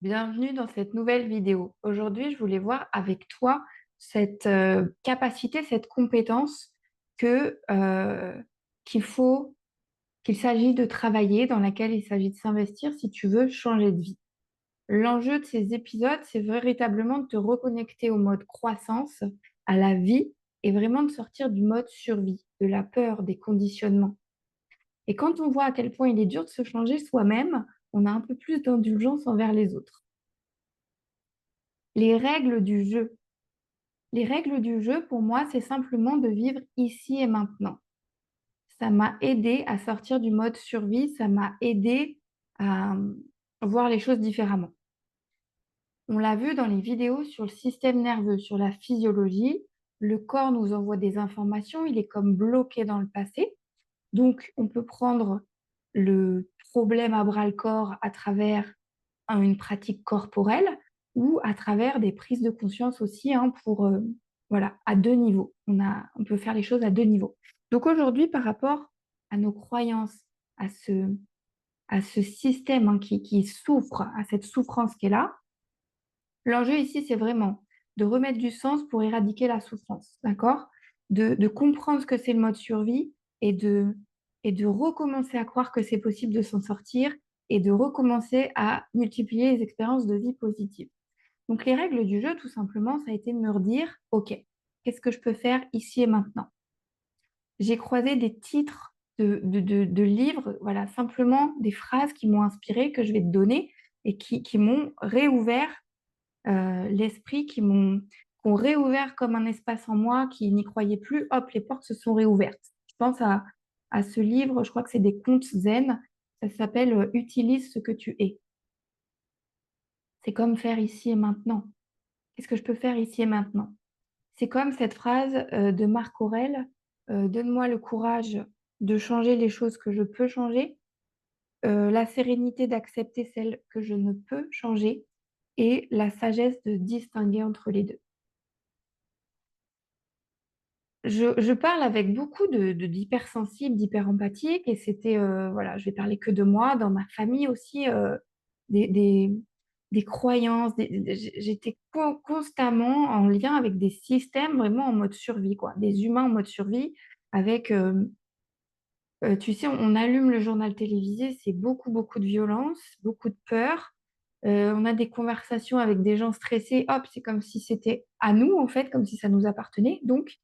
Bienvenue dans cette nouvelle vidéo. Aujourd'hui, je voulais voir avec toi cette capacité, cette compétence que, qu'il faut, qu'il s'agit de travailler, dans laquelle il s'agit de s'investir si tu veux changer de vie. L'enjeu de ces épisodes, c'est véritablement de te reconnecter au mode croissance, à la vie, et vraiment de sortir du mode survie, de la peur, des conditionnements. Et quand on voit à quel point il est dur de se changer soi-même, on a un peu plus d'indulgence envers les autres. Les règles du jeu. Les règles du jeu, pour moi, c'est simplement de vivre ici et maintenant. Ça m'a aidé à sortir du mode survie, ça m'a aidé à voir les choses différemment. On l'a vu dans les vidéos sur le système nerveux, sur la physiologie. Le corps nous envoie des informations, il est comme bloqué dans le passé. Donc, on peut prendre le problème à bras-le-corps à travers une pratique corporelle ou à travers des prises de conscience aussi, hein, voilà, à deux niveaux. On peut faire les choses à deux niveaux. Donc aujourd'hui, par rapport à nos croyances, à ce système, hein, qui souffre, à cette souffrance qui est là, l'enjeu ici, c'est vraiment de remettre du sens pour éradiquer la souffrance, d'accord? De comprendre ce que c'est le mode survie et de recommencer à croire que c'est possible de s'en sortir et de recommencer à multiplier les expériences de vie positives. Donc les règles du jeu, tout simplement, ça a été de me redire, OK, qu'est-ce que je peux faire ici et maintenant? J'ai croisé des titres de livres, voilà, simplement des phrases qui m'ont inspiré, que je vais te donner et qui m'ont réouvert l'esprit, qui ont réouvert comme un espace en moi qui n'y croyait plus. Hop, les portes se sont réouvertes. Je pense à ce livre, je crois que c'est des contes zen. Ça s'appelle Utilise ce que tu es. C'est comme faire ici et maintenant. Qu'est-ce que je peux faire ici et maintenant? C'est comme cette phrase de Marc Aurèle, donne-moi le courage de changer les choses que je peux changer, la sérénité d'accepter celles que je ne peux changer et la sagesse de distinguer entre les deux. Je parle avec beaucoup d'hypersensibles, d'hyperempathiques, et c'était, voilà, je vais parler que de moi, dans ma famille aussi, des, des, des croyances, j'étais constamment en lien avec des systèmes vraiment en mode survie, quoi, des humains en mode survie, avec, tu sais, on allume le journal télévisé, c'est beaucoup, beaucoup de violence, beaucoup de peur. On a des conversations avec des gens stressés, hop, c'est comme si c'était à nous, en fait, comme si ça nous appartenait. Donc,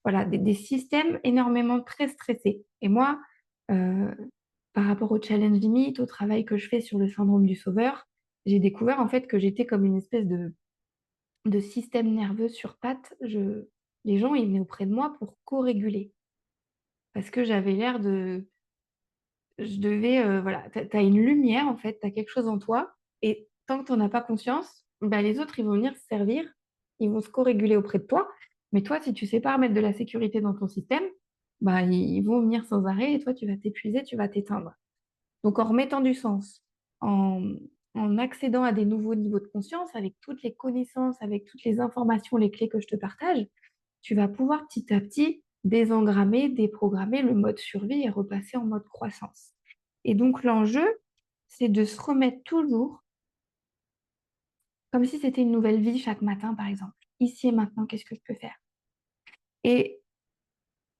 voilà, des systèmes énormément très stressés. Et moi, euh, par rapport au challenge limite, au travail que je fais sur le syndrome du sauveur, j'ai découvert en fait que j'étais comme une espèce de système nerveux sur pattes. Les gens, ils venaient auprès de moi pour co-réguler. Parce que j'avais l'air de... Je devais... voilà, t'as une lumière en fait, t'as quelque chose en toi. Et tant que t'en as pas conscience, bah, les autres, ils vont venir se servir, ils vont se co-réguler auprès de toi. Mais toi, si tu sais pas remettre de la sécurité dans ton système, bah, ils vont venir sans arrêt et toi, tu vas t'épuiser, tu vas t'éteindre. Donc, en remettant du sens, en, en accédant à des nouveaux niveaux de conscience, avec toutes les connaissances, avec toutes les informations, les clés que je te partage, tu vas pouvoir petit à petit désengrammer, déprogrammer le mode survie et repasser en mode croissance. Et donc, l'enjeu, c'est de se remettre toujours comme si c'était une nouvelle vie chaque matin, par exemple. Ici et maintenant, qu'est-ce que je peux faire? Et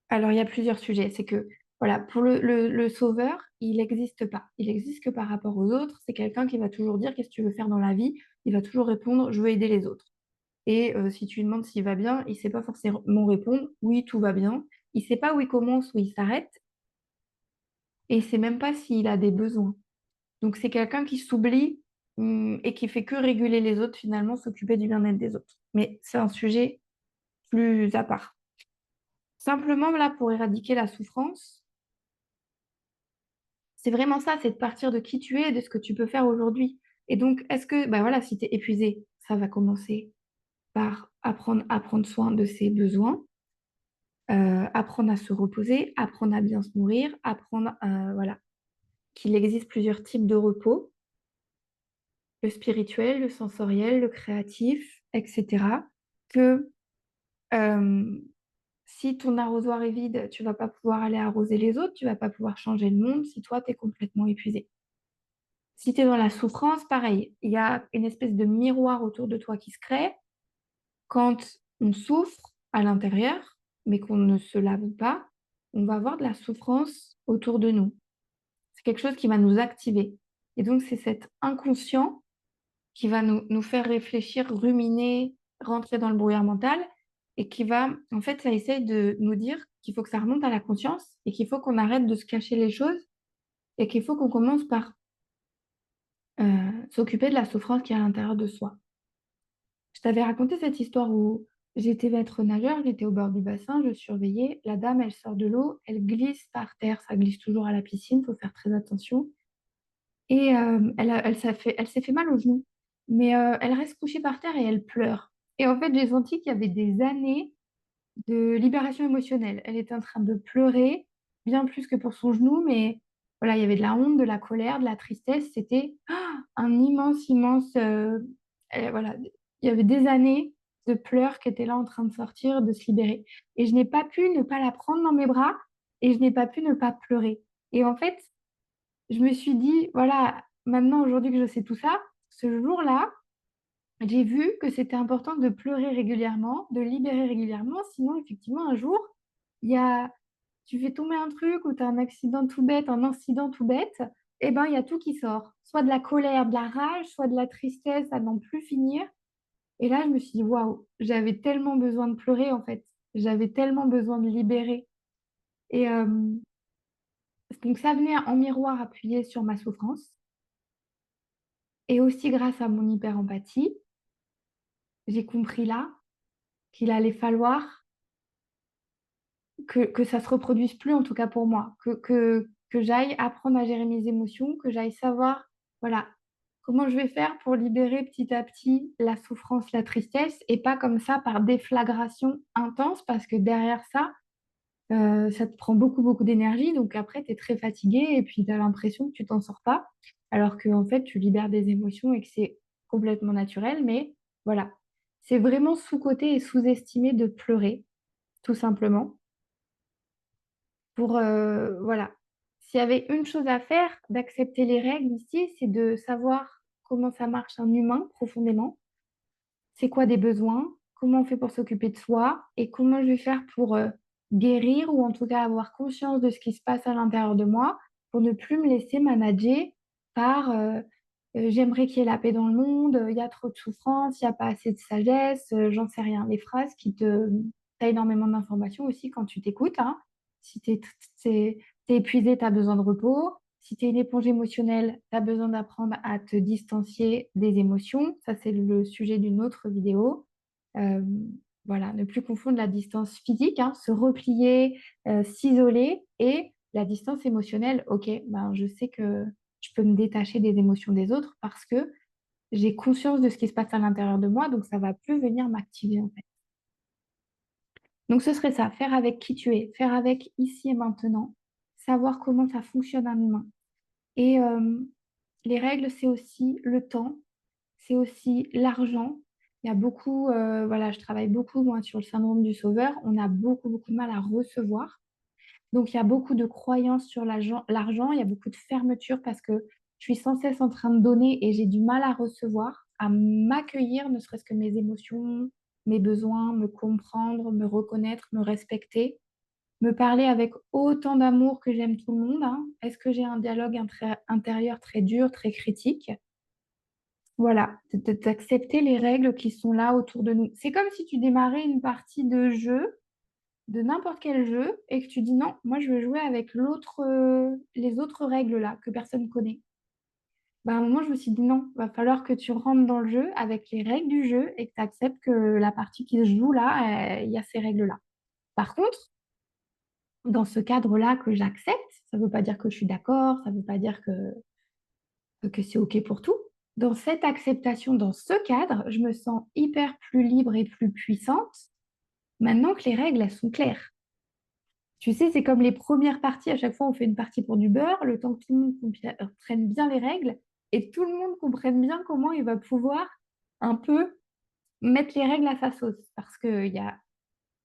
alors, il y a plusieurs sujets. C'est que, voilà, pour le sauveur, il n'existe pas. Il n'existe que par rapport aux autres. C'est quelqu'un qui va toujours dire qu'est-ce que tu veux faire dans la vie. Il va toujours répondre, je veux aider les autres. Et si tu lui demandes s'il va bien, il ne sait pas forcément répondre, oui, tout va bien. Il ne sait pas où il commence, où il s'arrête. Et il ne sait même pas s'il a des besoins. Donc, c'est quelqu'un qui s'oublie, et qui fait que réguler les autres, finalement, s'occuper du bien-être des autres. Mais c'est un sujet plus à part. Simplement, là, pour éradiquer la souffrance, c'est vraiment ça, c'est de partir de qui tu es et de ce que tu peux faire aujourd'hui. Et donc, est-ce que, bah voilà, si tu es épuisé, ça va commencer par apprendre à prendre soin de ses besoins, apprendre à se reposer, apprendre à bien se nourrir, apprendre, voilà, qu'il existe plusieurs types de repos, le spirituel, le sensoriel, le créatif, etc. Que euh, si ton arrosoir est vide, tu vas pas pouvoir aller arroser les autres, tu vas pas pouvoir changer le monde si toi, tu es complètement épuisé. Si tu es dans la souffrance, pareil, il y a une espèce de miroir autour de toi qui se crée. Quand on souffre à l'intérieur, mais qu'on ne se l'avoue pas, on va avoir de la souffrance autour de nous. C'est quelque chose qui va nous activer. Et donc, c'est cet inconscient qui va nous faire réfléchir, ruminer, rentrer dans le brouillard mental et qui va, en fait, ça essaye de nous dire qu'il faut que ça remonte à la conscience et qu'il faut qu'on arrête de se cacher les choses et qu'il faut qu'on commence par s'occuper de la souffrance qui est à l'intérieur de soi. Je t'avais raconté cette histoire où j'étais maître nageur, j'étais au bord du bassin, je surveillais. La dame, elle sort de l'eau, elle glisse par terre. Ça glisse toujours à la piscine, il faut faire très attention. Et elle s'est fait mal au genou. Mais elle reste couchée par terre et elle pleure. Et en fait, j'ai senti qu'il y avait des années de libération émotionnelle. Elle était en train de pleurer, bien plus que pour son genou, mais voilà, il y avait de la honte, de la colère, de la tristesse. C'était un immense, immense. Voilà, il y avait des années de pleurs qui étaient là en train de sortir, de se libérer. Et je n'ai pas pu ne pas la prendre dans mes bras et je n'ai pas pu ne pas pleurer. Et en fait, je me suis dit, voilà, maintenant, aujourd'hui que je sais tout ça, ce jour-là, j'ai vu que c'était important de pleurer régulièrement, de libérer régulièrement. Sinon, effectivement, un jour, il y a, tu fais tomber un truc ou tu as un accident tout bête, un incident tout bête, et ben, il y a tout qui sort. Soit de la colère, de la rage, soit de la tristesse à n'en plus finir. Et là, je me suis dit, waouh, j'avais tellement besoin de pleurer, en fait. J'avais tellement besoin de libérer. Et donc, ça venait en miroir appuyer sur ma souffrance. Et aussi, grâce à mon hyper-empathie, j'ai compris là qu'il allait falloir que ça se reproduise plus, en tout cas pour moi, que j'aille apprendre à gérer mes émotions, que j'aille savoir, voilà, comment je vais faire pour libérer petit à petit la souffrance, la tristesse, et pas comme ça par déflagration intense, parce que derrière ça, ça te prend beaucoup, beaucoup d'énergie, donc après, tu es très fatigué, et puis tu as l'impression que tu t'en sors pas, alors qu'en fait, tu libères des émotions et que c'est complètement naturel, mais voilà, c'est vraiment sous-coté et sous-estimé de pleurer, tout simplement pour, voilà. S'il y avait une chose à faire, d'accepter les règles ici, c'est de savoir comment ça marche un humain profondément, c'est quoi des besoins, comment on fait pour s'occuper de soi et comment je vais faire pour guérir ou en tout cas avoir conscience de ce qui se passe à l'intérieur de moi pour ne plus me laisser manager par j'aimerais qu'il y ait la paix dans le monde, il y a trop de souffrance, il n'y a pas assez de sagesse, j'en sais rien. Les phrases qui te... T'as énormément d'informations aussi quand tu t'écoutes, hein. Si t'es épuisé, tu as besoin de repos. Si tu es une éponge émotionnelle, tu as besoin d'apprendre à te distancier des émotions. Ça, c'est le sujet d'une autre vidéo. Euh, voilà, ne plus confondre la distance physique, hein, se replier, s'isoler et la distance émotionnelle. Ok, ben, je sais que je peux me détacher des émotions des autres parce que j'ai conscience de ce qui se passe à l'intérieur de moi, donc ça va plus venir m'activer en fait. Donc ce serait ça, faire avec qui tu es, faire avec ici et maintenant, savoir comment ça fonctionne un humain. Et les règles, c'est aussi le temps, c'est aussi l'argent. Il y a beaucoup, voilà, je travaille beaucoup moi sur le syndrome du sauveur. On a beaucoup, beaucoup de mal à recevoir. Donc, il y a beaucoup de croyances sur l'argent. Il y a beaucoup de fermeture parce que je suis sans cesse en train de donner et j'ai du mal à recevoir, à m'accueillir, ne serait-ce que mes émotions, mes besoins, me comprendre, me reconnaître, me respecter, me parler avec autant d'amour que j'aime tout le monde, hein. Est-ce que j'ai un dialogue intérieur très dur, très critique? Voilà, d'accepter les règles qui sont là autour de nous. C'est comme si tu démarrais une partie de jeu, de n'importe quel jeu, et que tu dis non, moi je veux jouer avec les autres règles là que personne connaît. Ben, à un moment, je me suis dit non, va falloir que tu rentres dans le jeu avec les règles du jeu et que tu acceptes que la partie qui se joue là, il y a ces règles-là. Par contre, dans ce cadre-là que j'accepte, ça ne veut pas dire que je suis d'accord, ça ne veut pas dire que c'est OK pour tout. Dans cette acceptation, dans ce cadre, je me sens hyper plus libre et plus puissante maintenant que les règles, elles sont claires. Tu sais, c'est comme les premières parties. À chaque fois, on fait une partie pour du beurre, le temps que tout le monde comprenne bien les règles et tout le monde comprenne bien comment il va pouvoir un peu mettre les règles à sa sauce. Parce qu'il y a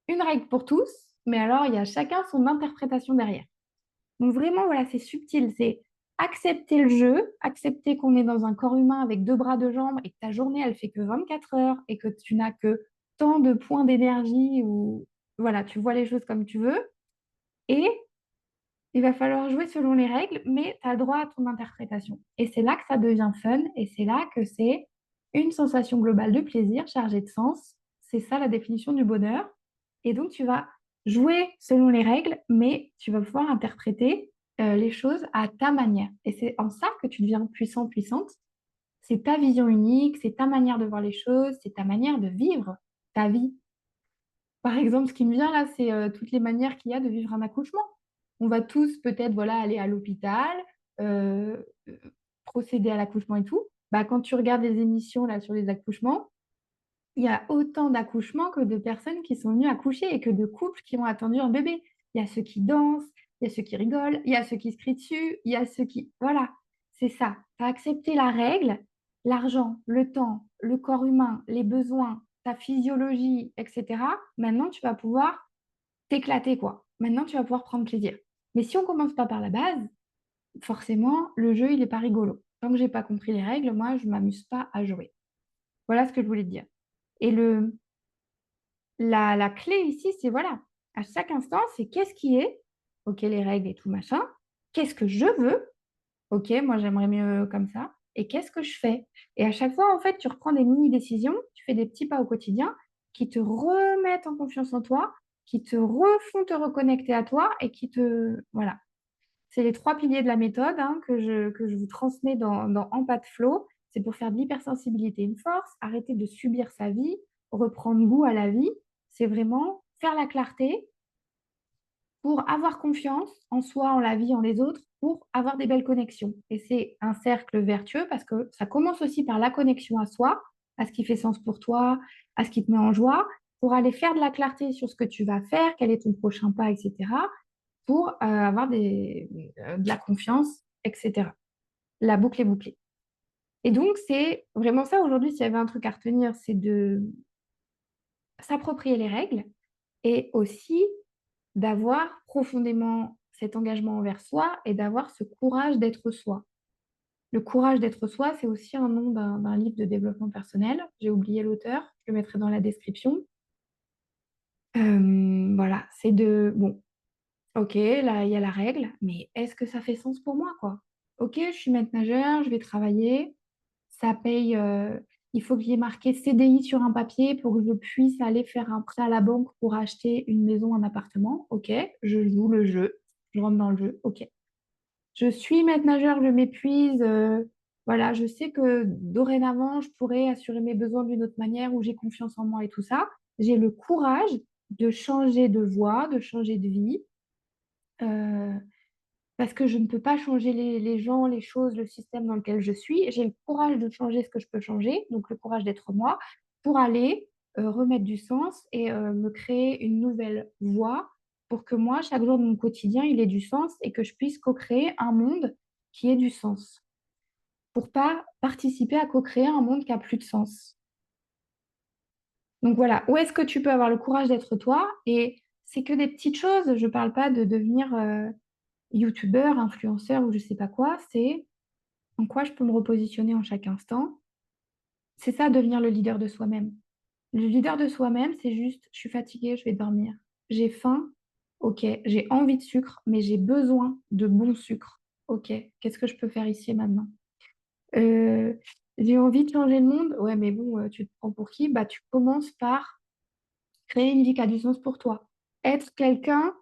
une règle pour tous, mais alors il y a chacun son interprétation derrière. Donc vraiment, voilà, c'est subtil. C'est accepter le jeu, accepter qu'on est dans un corps humain avec deux bras, deux jambes et que ta journée, elle fait que 24 heures et que tu n'as que tant de points d'énergie ou voilà, tu vois les choses comme tu veux. Et il va falloir jouer selon les règles, mais tu as le droit à ton interprétation. Et c'est là que ça devient fun et c'est là que c'est une sensation globale de plaisir chargée de sens. C'est ça la définition du bonheur. Et donc, tu vas jouer selon les règles, mais tu vas pouvoir interpréter les choses à ta manière. Et c'est en ça que tu deviens puissant, puissante. C'est ta vision unique, c'est ta manière de voir les choses, c'est ta manière de vivre ta vie. Par exemple, ce qui me vient là, c'est toutes les manières qu'il y a de vivre un accouchement. On va tous peut-être voilà, aller à l'hôpital, euh, euh, procéder à l'accouchement et tout. Bah, quand tu regardes les émissions là, sur les accouchements, il y a autant d'accouchements que de personnes qui sont venues accoucher et que de couples qui ont attendu un bébé. Il y a ceux qui dansent, il y a ceux qui rigolent, il y a ceux qui se crient dessus, il y a ceux qui... Voilà, c'est ça. Tu as accepté la règle, l'argent, le temps, le corps humain, les besoins, ta physiologie, etc. Maintenant, tu vas pouvoir t'éclater, quoi. Maintenant, tu vas pouvoir prendre plaisir. Mais si on commence pas par la base, forcément, le jeu, il n'est pas rigolo. Tant que j'ai pas compris les règles, moi, je m'amuse pas à jouer. Voilà ce que je voulais te dire. Et la clé ici, c'est voilà, à chaque instant, c'est qu'est-ce qui est, ok, les règles et tout machin, qu'est-ce que je veux, ok, moi j'aimerais mieux comme ça, et qu'est-ce que je fais? Et à chaque fois, en fait, tu reprends des mini-décisions, tu fais des petits pas au quotidien qui te remettent en confiance en toi, qui te refont te reconnecter à toi et qui te... Voilà. C'est les trois piliers de la méthode hein, que je vous transmets dans Empath Flow. C'est pour faire de l'hypersensibilité une force, arrêter de subir sa vie, reprendre goût à la vie. C'est vraiment faire la clarté pour avoir confiance en soi, en la vie, en les autres, pour avoir des belles connexions. Et c'est un cercle vertueux parce que ça commence aussi par la connexion à soi, à ce qui fait sens pour toi, à ce qui te met en joie, pour aller faire de la clarté sur ce que tu vas faire, quel est ton prochain pas, etc., pour avoir de la confiance, etc. La boucle est bouclée. Et donc, c'est vraiment ça aujourd'hui, s'il y avait un truc à retenir, c'est de s'approprier les règles et aussi d'avoir profondément cet engagement envers soi et d'avoir ce courage d'être soi. Le courage d'être soi, c'est aussi un nom d'un livre de développement personnel. J'ai oublié l'auteur, je le mettrai dans la description. Voilà, c'est de, bon, ok, là, il y a la règle, mais est-ce que ça fait sens pour moi, quoi? Ok, je suis maître nageur, je vais travailler, ça paye, il faut qu'il y ait marqué CDI sur un papier pour que je puisse aller faire un prêt à la banque pour acheter une maison, un appartement. Ok, je joue le jeu, je rentre dans le jeu, ok. Je suis maître nageur, je m'épuise, voilà, je sais que dorénavant, je pourrais assurer mes besoins d'une autre manière où j'ai confiance en moi et tout ça. J'ai le courage de changer de voie, de changer de vie. Euh, Parce que je ne peux pas changer les gens, les choses, le système dans lequel je suis. J'ai le courage de changer ce que je peux changer, donc le courage d'être moi, pour aller remettre du sens et me créer une nouvelle voie pour que moi, chaque jour de mon quotidien, il ait du sens et que je puisse co-créer un monde qui ait du sens, pour pas participer à co-créer un monde qui a plus de sens. Donc voilà, où est-ce que tu peux avoir le courage d'être toi? Et c'est que des petites choses, je ne parle pas de devenir youtubeur, influenceur ou je sais pas quoi, c'est en quoi je peux me repositionner en chaque instant. C'est ça, devenir le leader de soi-même. Le leader de soi-même, c'est juste, je suis fatiguée, je vais dormir. J'ai faim, ok. J'ai envie de sucre, mais j'ai besoin de bon sucre. Ok, qu'est-ce que je peux faire ici et maintenant? Euh, j'ai envie de changer le monde. Ouais, mais bon, tu te prends pour qui? Bah, tu commences par créer une vie qui a du sens pour toi. Être quelqu'un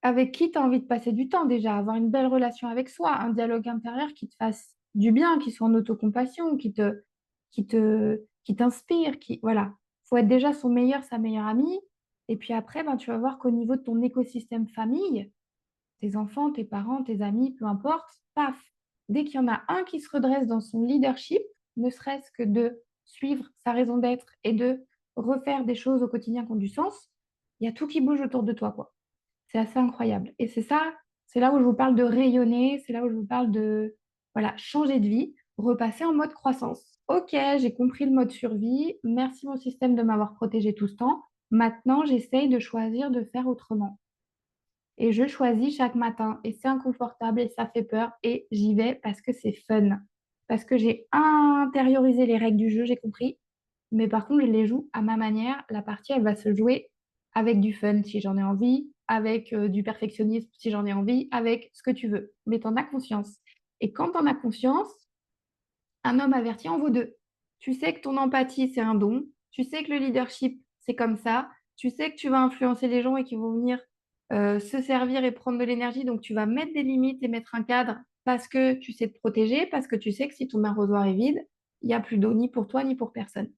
avec qui tu as envie de passer du temps déjà, avoir une belle relation avec soi, un dialogue intérieur qui te fasse du bien, qui soit en autocompassion, qui t'inspire, qui, voilà. Faut être déjà son meilleur, sa meilleure amie. Et puis après, ben, tu vas voir qu'au niveau de ton écosystème famille, tes enfants, tes parents, tes amis, peu importe, paf, dès qu'il y en a un qui se redresse dans son leadership, ne serait-ce que de suivre sa raison d'être et de refaire des choses au quotidien qui ont du sens, il y a tout qui bouge autour de toi, quoi. C'est assez incroyable. Et c'est ça, c'est là où je vous parle de rayonner, c'est là où je vous parle de voilà, changer de vie, repasser en mode croissance. Ok, j'ai compris le mode survie. Merci mon système de m'avoir protégé tout ce temps. Maintenant, j'essaye de choisir de faire autrement. et je choisis chaque matin et c'est inconfortable et ça fait peur et j'y vais parce que c'est fun. Parce que j'ai intériorisé les règles du jeu, j'ai compris. Mais par contre, je les joue à ma manière. La partie, elle va se jouer avec du fun si j'en ai envie, avec du perfectionnisme si j'en ai envie, avec ce que tu veux. Mais t'en as conscience. Et quand t'en as conscience, un homme averti en vaut deux. Tu sais que ton empathie, c'est un don. Tu sais que le leadership, c'est comme ça. Tu sais que tu vas influencer les gens et qu'ils vont venir se servir et prendre de l'énergie. Donc, tu vas mettre des limites et mettre un cadre parce que tu sais te protéger, parce que tu sais que si ton arrosoir est vide, il n'y a plus d'eau ni pour toi ni pour personne.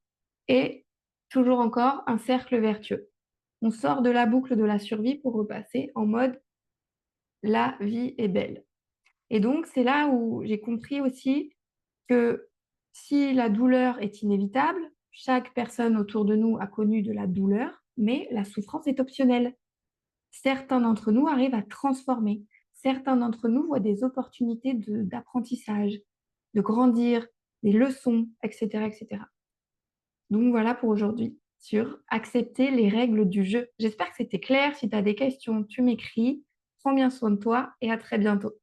Et toujours encore, un cercle vertueux. On sort de la boucle de la survie pour repasser en mode la vie est belle. Et donc, c'est là où j'ai compris aussi que si la douleur est inévitable, chaque personne autour de nous a connu de la douleur, mais la souffrance est optionnelle. Certains d'entre nous arrivent à transformer. Certains d'entre nous voient des opportunités d'apprentissage, de grandir, des leçons, etc., etc. Donc voilà pour aujourd'hui sur accepter les règles du jeu. J'espère que c'était clair. Si tu as des questions, tu m'écris. Prends bien soin de toi et à très bientôt.